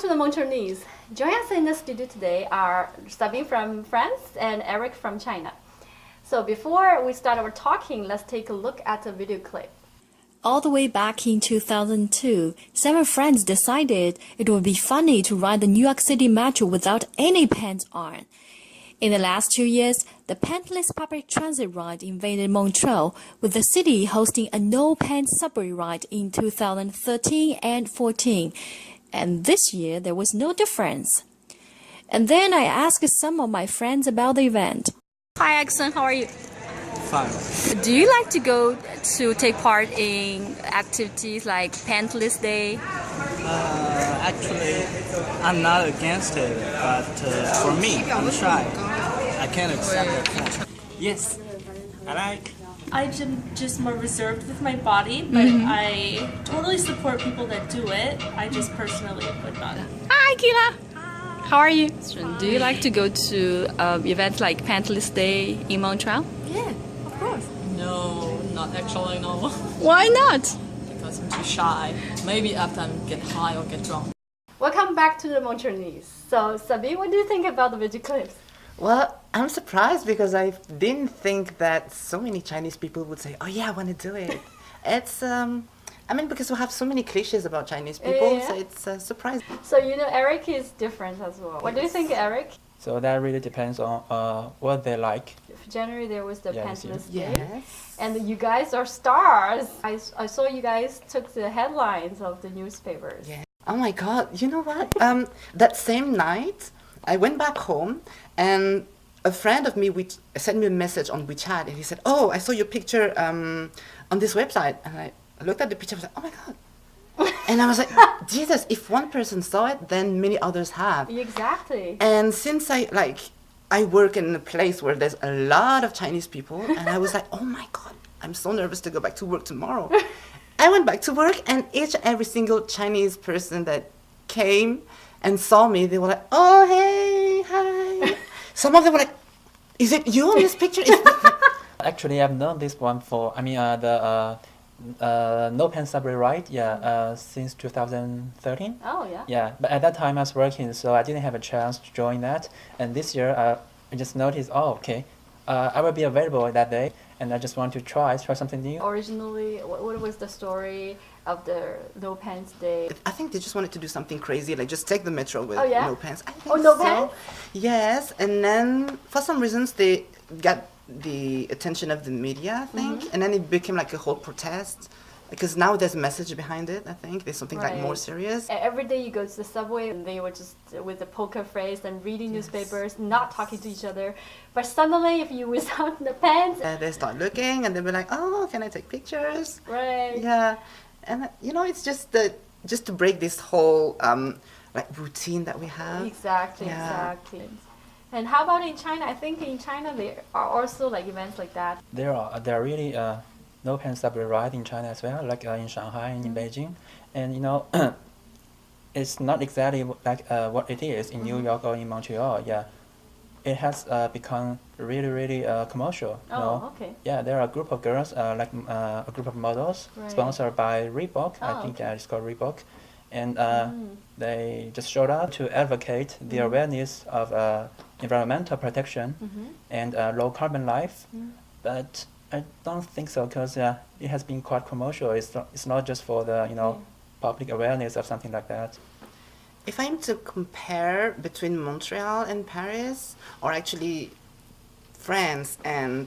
the Montrenese. Joining us in the studio today are Saby from France and Eric from China. So before we start our talking, let's take a look at a video clip. All the way back in 2002, 7 friends decided it would be funny to ride the New York City Metro without any pants on. In the last 2 years, the pantless public transit ride invaded Montreal, with the city hosting a no-pants subway ride in 2013 and 14. And this year, there was no difference. And then I asked some of my friends about the event. Hi, Axon, how are you? Fine. Do you like to go to take part in activities like Pantless Day? Actually, I'm not against it, but for me, I'm shy. I can't accept it. Yes, I like. I'm just more reserved with my body, but I totally support people that do it. I just personally would not. Hi, Kila. How are you? Do you like to go to events like Pantless Day in Montreal? Yeah, of course. No, not actually, no. Why not? Because I'm too shy. Maybe after I get high or get drunk. Welcome back to the Montrenese. So Saby, what do you think about the video clips? Well, I'm surprised because I didn't think that so many Chinese people would say, "Oh yeah, I want to do it." It's because we have so many cliches about Chinese people, Yeah. so it's surprising. So Eric is different as well. What do you think, Eric? So that really depends on what they like. January there was the Yeah, Pantless this Day, Yes. and you guys are stars. I saw you guys took the headlines of the newspapers. Yeah. Oh my God! You know what? That same night, I went back home, and a friend of me sent me a message on WeChat, and he said, "Oh, I saw your picture on this website," and I looked at the picture. I was like, "Oh my God!" And I was like, "Jesus! If one person saw it, then many others have." Exactly. And since I work in a place where there's a lot of Chinese people, and I was like, "Oh my God! I'm so nervous to go back to work tomorrow." I went back to work, and each and every single Chinese person that came and saw me, they were like, "Oh, hey, hi." Some of them were like, "Is it you in this picture?" Actually, I've known this one for, the No Pants Subway ride, since 2013. Oh yeah. Yeah, but at that time I was working, so I didn't have a chance to join that. And this year, I just noticed, I will be available that day, and I just want to try something new. Originally, what was the story of the No Pants Day? I think they just wanted to do something crazy, like just take the metro with Oh, yeah? no pants. I think No so. pants? Yes, and then for some reasons they got the attention of the media, I think, and then it became like a whole protest. Because now there's a message behind it, I think. There's something like more Right. serious. Every day you go to the subway and they were just with the poker face and reading newspapers, not talking to each other. But suddenly, if you without the pants, They start looking and they'll be like, "Oh, can I take pictures?" right? Yeah, and it's just to break this whole routine that we have. Exactly, Yeah. exactly. And how about in China? I think in China there are also like events like that. There are really No Pants Subway ride in China as well, like in Shanghai and in Beijing. And it's not exactly like what it is in New York or in Montreal. Yeah, it has become really commercial. Okay. Yeah, there are a group of girls, a group of models, Right. sponsored by Reebok. I Oh, think okay. that it's called Reebok, and they just showed up to advocate the awareness of environmental protection and low carbon life. But I don't think so, because it has been quite commercial. It's not just for the public awareness of something like that. If I'm to compare between Montreal and Paris, or actually France and,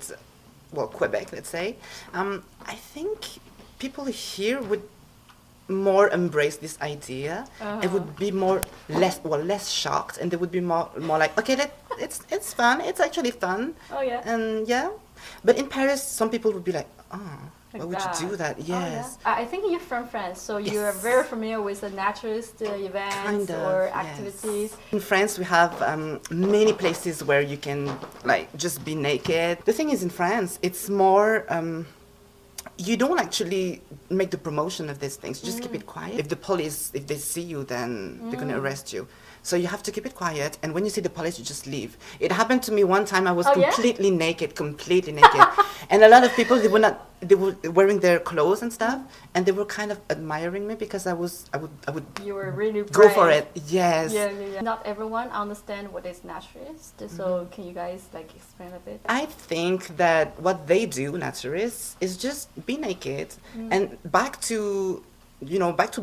Quebec, let's say, I think people here would more embrace this idea. It would be less shocked, and they would be more like, okay, it's fun. It's actually fun. Oh yeah. And yeah, but in Paris, some people would be like, "Oh, Like why would you do that?" Oh, yeah. Yes. I think you're from France, so you're Yes. very familiar with the naturalist events Kind of, or yes. activities. In France, we have many places where you can just be naked. The thing is, in France, it's more. You don't actually make the promotion of these things. You just keep it quiet. If the police, if they see you, then they're gonna arrest you. So you have to keep it quiet, and when you see the police, you just leave. It happened to me one time. I was Oh, yeah? completely naked, and a lot of people, they were wearing their clothes and stuff, and they were kind of admiring me because I would You were really go for brave. it. Yes. Yeah. Not everyone understand what is naturist. So can you guys like explain a bit? I think that what they do, naturists, is just be naked and back to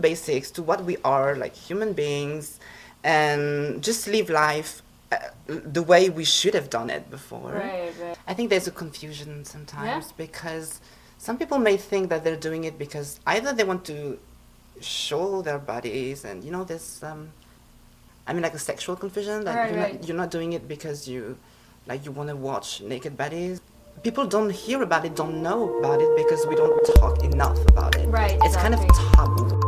basics, to what we are, like human beings, and just live life the way we should have done it before. Right. I think there's a confusion sometimes because some people may think that they're doing it because either they want to show their bodies, and there's like a sexual confusion that you're not doing it because you want to watch naked bodies. People don't hear about it, don't know about it because we don't talk enough about it. Right. It's kind of exactly. taboo.